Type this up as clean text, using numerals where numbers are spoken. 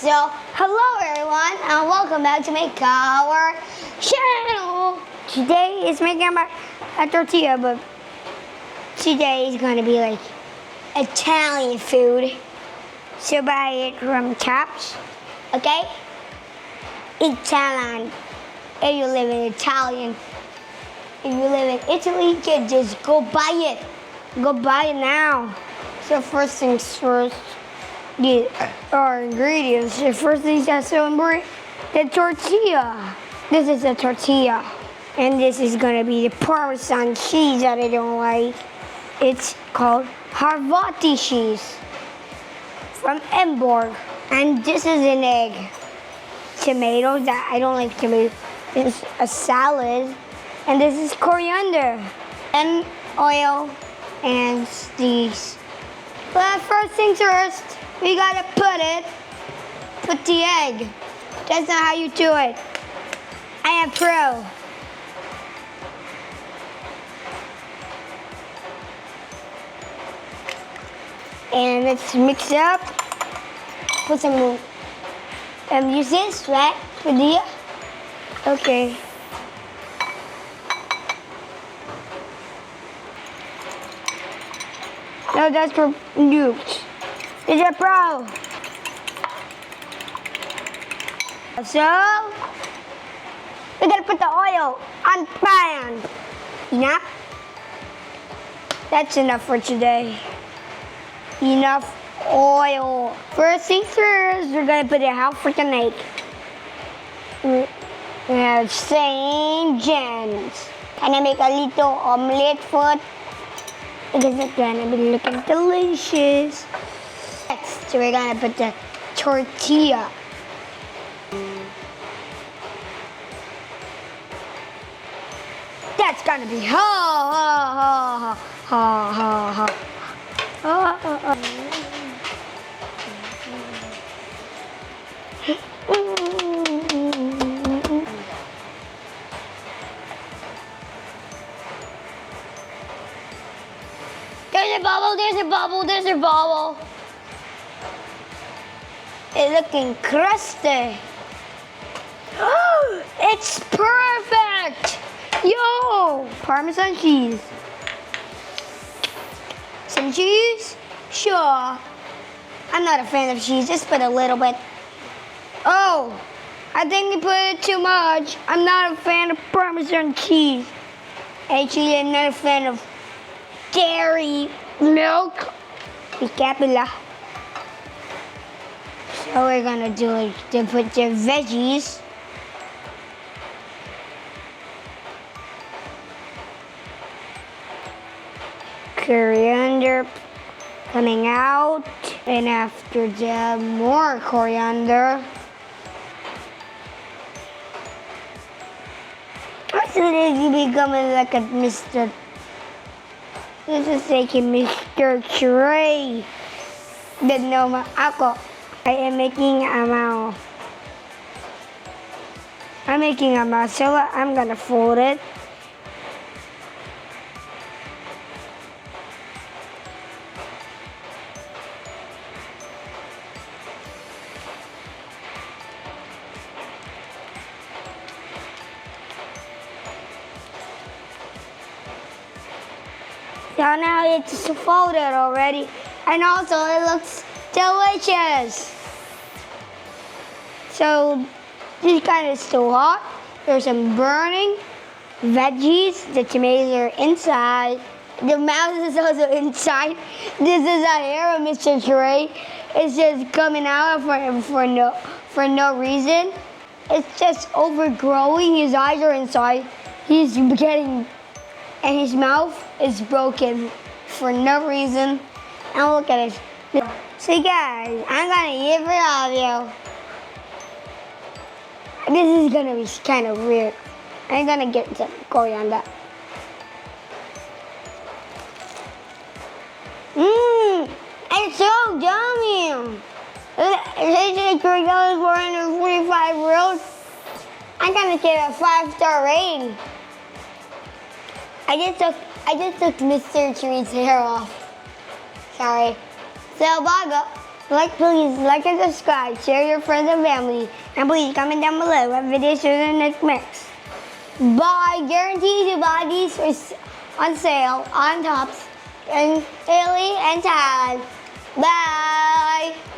So, hello everyone, and welcome back to my our channel. Today is making a tortilla, but today is going to be like Italian food. So buy it from Caps, okay? Italian. If you live in Italian, if you live in Italy, you can just go buy it. Go buy it now. So first things first, get our ingredients. The first thing that's so important, the tortilla. This is a tortilla. And this is gonna be the Parmesan cheese that I don't like. It's called Havarti cheese from Emborg. And this is an egg. Tomatoes, that I don't like tomatoes. This is a salad. And this is coriander. And oil and these. But first things first, we gotta put the egg. That's not how you do it. I am pro. And let's mix it up. Put some, use this, right? Tortilla. Okay. No, that's for noobs. Is it pro? So, we gotta put the oil on pan. Enough? That's enough for today. Enough oil. First things first, we're gonna put it out for the egg. We have St. John's. Can I make a little omelette first? Because it's gonna be looking delicious. Next, we're gonna put the tortilla. That's gonna be ha ha ha ha ha ha. There's a bubble, there's a bubble, there's a bubble. It's looking crusty. Oh, it's perfect. Yo, Parmesan cheese. Some cheese? Sure. I'm not a fan of cheese, just put a little bit. Oh, I think you put it too much. I'm not a fan of Parmesan cheese. Actually, I'm not a fan of dairy milk. Be careful. So we're gonna do it to put the veggies. Coriander coming out, and after that, more coriander. As soon as you becoming like a Mr. This is like a Mr. Trey. But no, ako. I am making a mouth. I'm making a mouth, so I'm gonna fold it. So now it's folded already, and also it looks delicious. So this kind is still hot. There's some burning veggies. The tomatoes are inside. The mouse is also inside. This is a hair of Mr. Trey. It's just coming out for no reason. It's just overgrowing. His eyes are inside. He's getting, and his mouth is broken for no reason. And look at it. So guys, I'm gonna eat it for all of you. This is gonna be kind of weird. I'm gonna get some coriander. It's so yummy. It tastes like $445 reals. I'm gonna give it a 5-star rating. I just took Mr. Tree's hair off. Sorry. So bye Please like and subscribe, share your friends and family, and please comment down below what videos should the next mix. Buy, guaranteed to buy these on sale on Tops and Italy and Thailand. Bye!